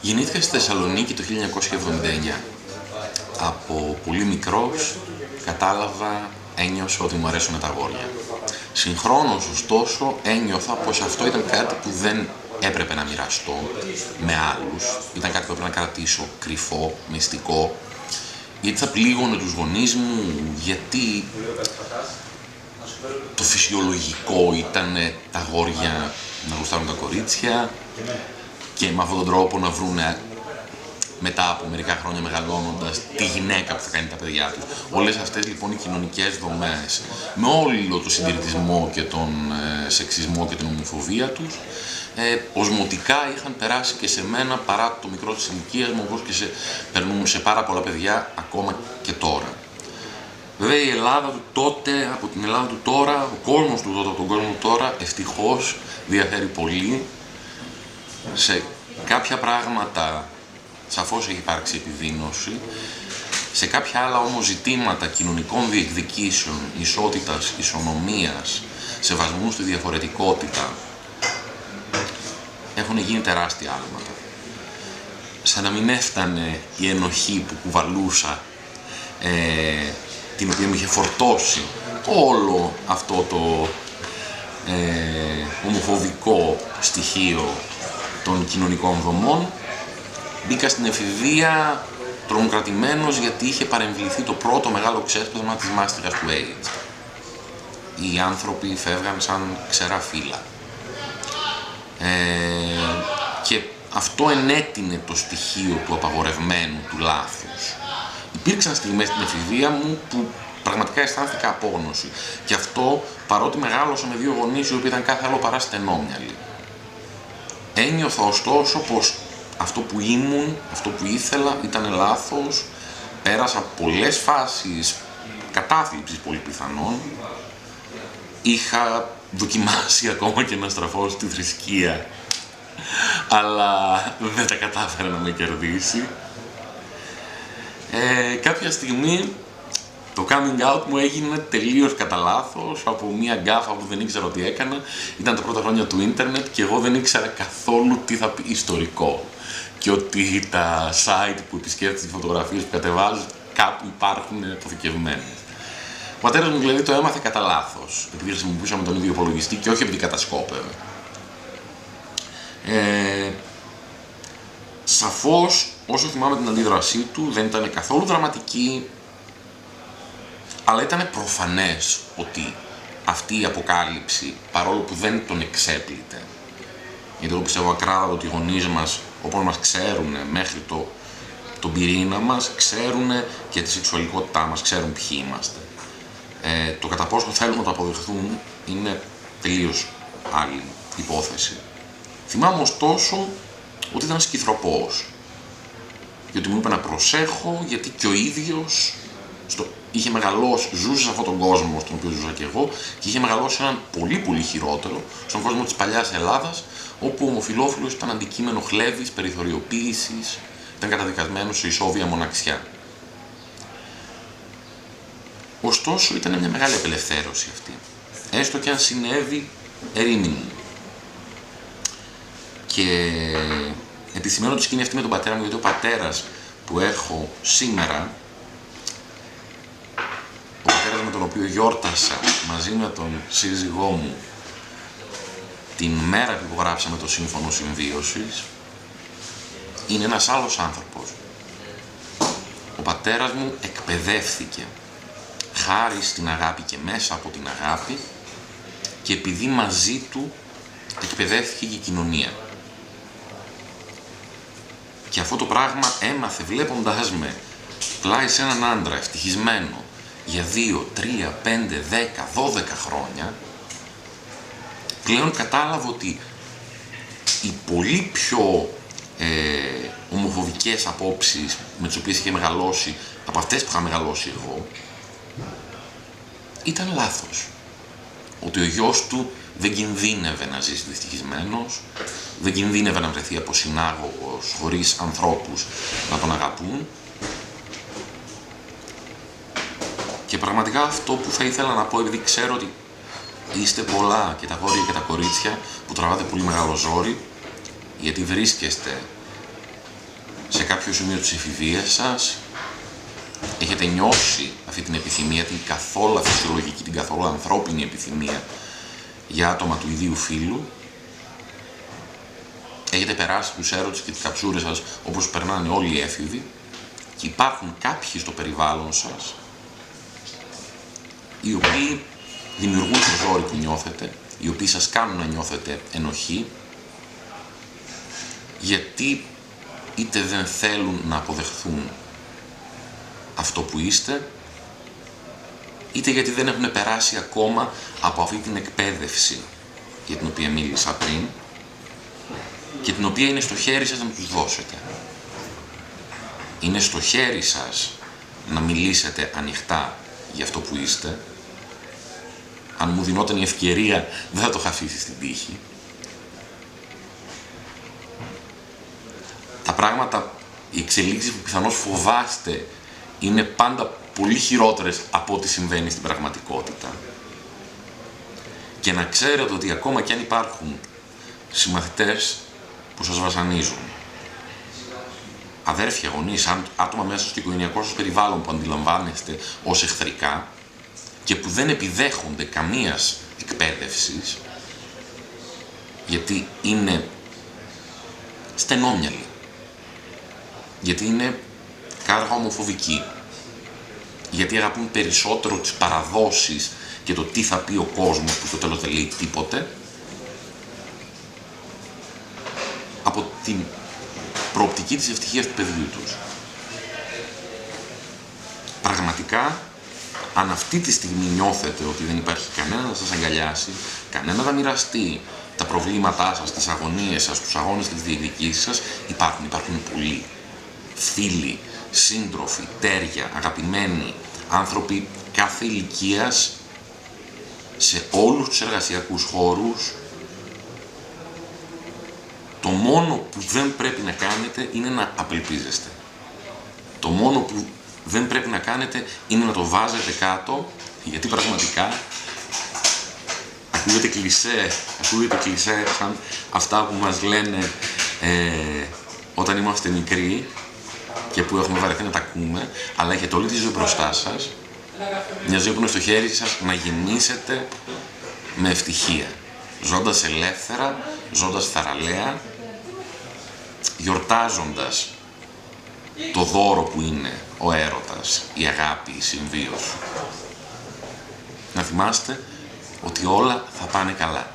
Γεννήθηκα στη Θεσσαλονίκη το 1979. Από πολύ μικρός κατάλαβα, ένιωσα ότι μου αρέσουν τα αγόρια. Συγχρόνως, ωστόσο, ένιωθα πως αυτό ήταν κάτι που δεν έπρεπε να μοιραστώ με άλλους. Ήταν κάτι που έπρεπε να κρατήσω κρυφό, μυστικό, γιατί θα πλήγωνε τους γονείς μου, γιατί το φυσιολογικό ήταν τα αγόρια να γουστάρουν τα κορίτσια και με αυτόν τον τρόπο να βρούνε μετά από μερικά χρόνια μεγαλώνοντας τη γυναίκα που θα κάνει τα παιδιά τους. Όλες αυτές λοιπόν οι κοινωνικές δομές, με όλο το συντηρητισμό και τον σεξισμό και την ομοφοβία τους, οσμωτικά είχαν περάσει και σε μένα, παρά το μικρό της ηλικίας μου, όπως και περνούν σε πάρα πολλά παιδιά ακόμα και τώρα. Βέβαια η Ελλάδα του τότε, από την Ελλάδα του τώρα, ο κόσμος του τότε από τον κόσμο του τώρα, ευτυχώς διαφέρει πολύ. Σε κάποια πράγματα σαφώς έχει υπάρξει επιδείνωση, σε κάποια άλλα όμως ζητήματα κοινωνικών διεκδικήσεων, ισότητας, ισονομίας, σεβασμού στη διαφορετικότητα, έχουν γίνει τεράστια άλματα. Σαν να μην έφτανε η ενοχή που κουβαλούσα, την οποία μου είχε φορτώσει όλο αυτό το ομοφοβικό στοιχείο των κοινωνικών δομών. Μπήκα στην εφηβεία τρομοκρατημένος γιατί είχε παρεμβληθεί το πρώτο μεγάλο ξέσπασμα της μάστιγας του AIDS. Οι άνθρωποι φεύγαν σαν ξερά φύλλα. Και αυτό ενέτεινε το στοιχείο του απαγορευμένου, του λάθους. Υπήρξαν στιγμές στην εφηβεία μου που πραγματικά αισθάνθηκα απόγνωση. Και αυτό παρότι μεγάλωσα με δύο γονείς οι οποίοι ήταν κάθε άλλο παρά στενόμυαλοι. Ένιωθα ωστόσο πως αυτό που ήμουν, αυτό που ήθελα ήταν λάθος. Πέρασα πολλές φάσεις κατάθλιψης πολύ πιθανόν. Είχα δοκιμάσει ακόμα και να στραφώ στη θρησκεία, αλλά δεν τα κατάφερα να με κερδίσει. Κάποια στιγμή το coming out μου έγινε τελείως κατά λάθος, από μια γκάφα που δεν ήξερα ότι έκανα. Ήταν τα πρώτα χρόνια του ίντερνετ και εγώ δεν ήξερα καθόλου τι θα πει ιστορικό. Και ότι τα site που επισκέφτεσαι, τις φωτογραφίες που κατεβάζεις, κάπου υπάρχουν αποθηκευμένες. Ο πατέρας μου δηλαδή το έμαθε κατά λάθος, επειδή χρησιμοποιούσαμε τον ίδιο υπολογιστή και όχι επειδή κατασκόπευε. Σαφώς, όσο θυμάμαι την αντίδρασή του, δεν ήταν καθόλου δραματική, αλλά ήταν προφανές ότι αυτή η αποκάλυψη, παρόλο που δεν τον εξέπλητε, γιατί εγώ πιστεύω ακράδαντα ότι οι γονείς μας, όπως μας ξέρουν μέχρι τον πυρήνα μας, ξέρουν και τη σεξουαλικότητά μας, ξέρουν ποιοι είμαστε. Το κατά πόσο θέλουν να το αποδεχθούν είναι τελείως άλλη υπόθεση. Θυμάμαι ωστόσο ότι ήταν σκυθροπός, γιατί μου είπε να προσέχω, γιατί και ο ίδιος είχε μεγαλώσει, ζούσε σε αυτόν τον κόσμο στον οποίο ζούσα και εγώ, και είχε μεγαλώσει έναν πολύ πολύ χειρότερο, στον κόσμο της παλιάς Ελλάδας, όπου ο ομοφυλόφιλος ήταν αντικείμενο χλέβης, περιθωριοποίησης, ήταν καταδικασμένος σε ισόβια μοναξιά. Ωστόσο ήταν μια μεγάλη απελευθέρωση αυτή, έστω και αν συνέβη ερήμην. Και επισημαίνω τη σκηνή αυτή με τον πατέρα μου, γιατί ο πατέρας που έχω σήμερα, ο πατέρας με τον οποίο γιόρτασα μαζί με τον σύζυγό μου την μέρα που υπογράψαμε το Σύμφωνο Συμβίωσης, είναι ένας άλλος άνθρωπος. Ο πατέρας μου εκπαιδεύθηκε χάρη στην αγάπη και μέσα από την αγάπη, και επειδή μαζί του εκπαιδεύθηκε και η κοινωνία. Και αυτό το πράγμα έμαθε βλέποντάς με πλάι σε έναν άντρα ευτυχισμένο για 2, 3, 5, 10, 12 χρόνια. Πλέον κατάλαβα ότι οι πολύ πιο ομοφοβικές απόψεις με τις οποίες είχε μεγαλώσει, από αυτές που είχα μεγαλώσει εγώ, ήταν λάθος. Ότι ο γιος του δεν κινδύνευε να ζήσει δυστυχισμένος, δεν κινδύνευε να βρεθεί αποσυνάγωγος χωρίς ανθρώπους να τον αγαπούν. Και πραγματικά αυτό που θα ήθελα να πω, επειδή ξέρω ότι είστε πολλά και τα αγόρια και τα κορίτσια που τραβάτε πολύ μεγάλο ζόρι, γιατί βρίσκεστε σε κάποιο σημείο της εφηβείας σας έχετε νιώσει αυτή την επιθυμία, την καθόλου φυσιολογική, την καθόλου ανθρώπινη επιθυμία για άτομα του ιδίου φύλου. Έχετε περάσει τους έρωτες και τις καψούρες σας όπως περνάνε όλοι οι έφηβοι και υπάρχουν κάποιοι στο περιβάλλον σας οι οποίοι δημιουργούν το ζόρι που νιώθετε, οι οποίοι σας κάνουν να νιώθετε ενοχή, γιατί είτε δεν θέλουν να αποδεχθούν αυτό που είστε, είτε γιατί δεν έχουν περάσει ακόμα από αυτή την εκπαίδευση για την οποία μίλησα πριν και την οποία είναι στο χέρι σας να τους δώσετε. Είναι στο χέρι σας να μιλήσετε ανοιχτά για αυτό που είστε. Αν μου δινόταν η ευκαιρία, δεν θα το είχα αφήσει στην τύχη. Τα πράγματα, οι εξελίξεις που πιθανώς φοβάστε, είναι πάντα πολύ χειρότερες από ό,τι συμβαίνει στην πραγματικότητα. Και να ξέρετε ότι ακόμα κι αν υπάρχουν συμμαθητές που σας βασανίζουν, αδέρφια, γονείς, άτομα μέσα στο οικογενειακό σας περιβάλλον που αντιλαμβάνεστε ως εχθρικά και που δεν επιδέχονται καμίας εκπαίδευσης, γιατί είναι στενόμυαλοι, γιατί είναι κάργα ομοφοβικοί, γιατί αγαπούν περισσότερο τις παραδόσεις και το τι θα πει ο κόσμος που στο τέλος δεν λέει τίποτε, από την προοπτική της ευτυχίας του παιδιού τους. Πραγματικά, αν αυτή τη στιγμή νιώθετε ότι δεν υπάρχει κανένα να σας αγκαλιάσει, κανένα να μοιραστεί τα προβλήματά σας, τις αγωνίες σας, τους αγώνες και τις διεκδικήσεις σας, υπάρχουν πολλοί. Φίλοι, σύντροφοι, τέρια, αγαπημένοι, άνθρωποι κάθε ηλικίας, σε όλους τους εργασιακούς χώρους. Το μόνο που δεν πρέπει να κάνετε είναι να απελπίζεστε. Το μόνο που δεν πρέπει να κάνετε είναι να το βάζετε κάτω, γιατί πραγματικά ακούγεται κλισέ σαν αυτά που μας λένε όταν είμαστε μικροί και που έχουμε βαρεθεί να τα ακούμε, αλλά έχετε όλη τη ζωή μπροστά σας, μια ζωή που είναι στο χέρι σας, να γεννήσετε με ευτυχία, ζώντας ελεύθερα, ζώντας θαραλέα, γιορτάζοντας το δώρο που είναι ο έρωτας, η αγάπη, η συμβίωση. Να θυμάστε ότι όλα θα πάνε καλά.